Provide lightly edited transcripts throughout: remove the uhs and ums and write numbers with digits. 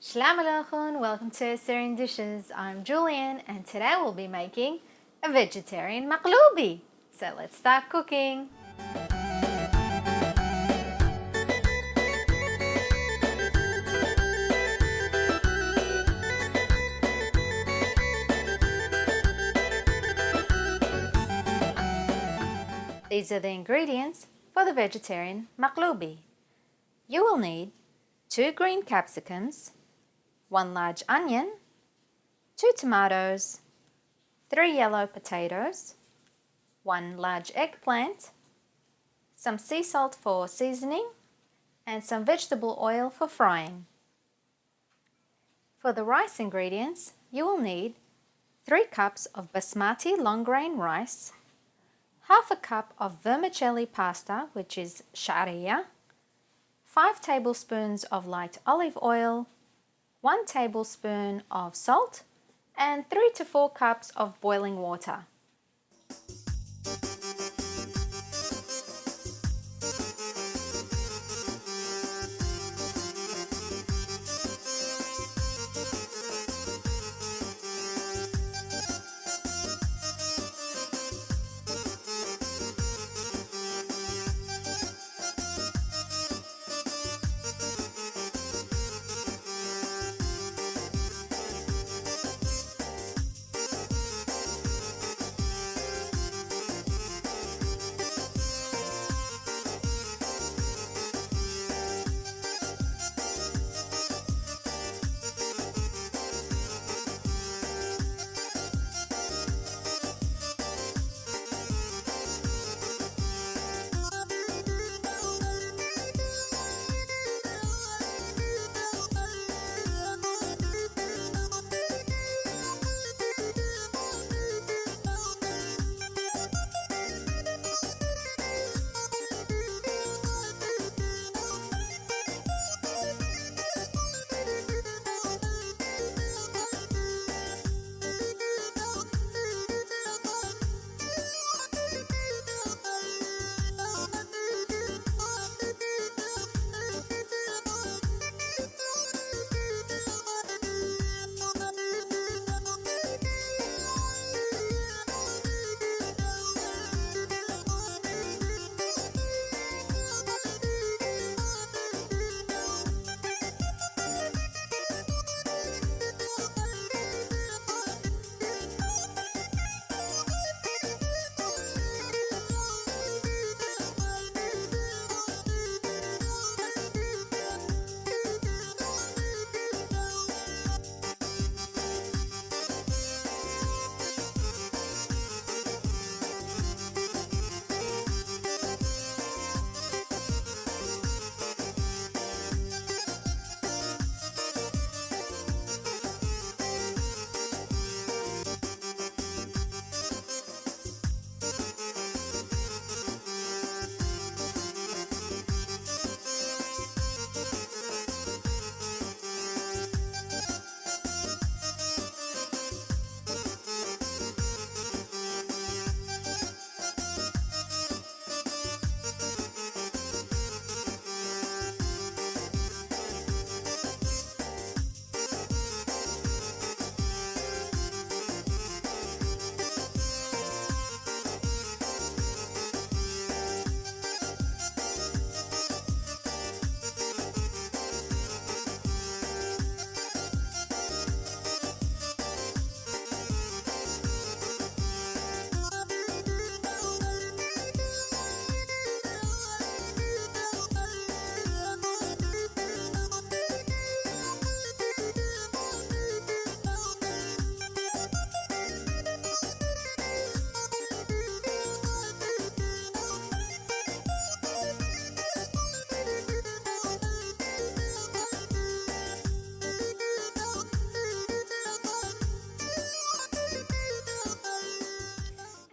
Shalom Aleichem, welcome to Assyrian Dishes. I'm Julian and today we'll be making a vegetarian Makloubi. So let's start cooking. These are the ingredients for the vegetarian Makloubi. You will need 2 green capsicums, 1 large onion, 2 tomatoes, 3 yellow potatoes, 1 large eggplant, some sea salt for seasoning, and some vegetable oil for frying. For the rice ingredients, you will need 3 cups of basmati long grain rice, half a cup of vermicelli pasta, which is sharia, 5 tablespoons of light olive oil, 1 tablespoon of salt, and 3 to 4 cups of boiling water.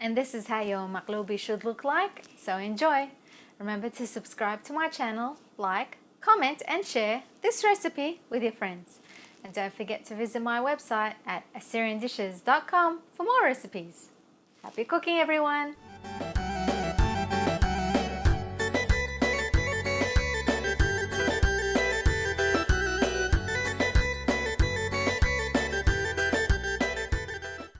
And this is how your Makloubi should look like, so enjoy! Remember to subscribe to my channel, like, comment and share this recipe with your friends. And don't forget to visit my website at assyriandishes.com for more recipes. Happy cooking everyone!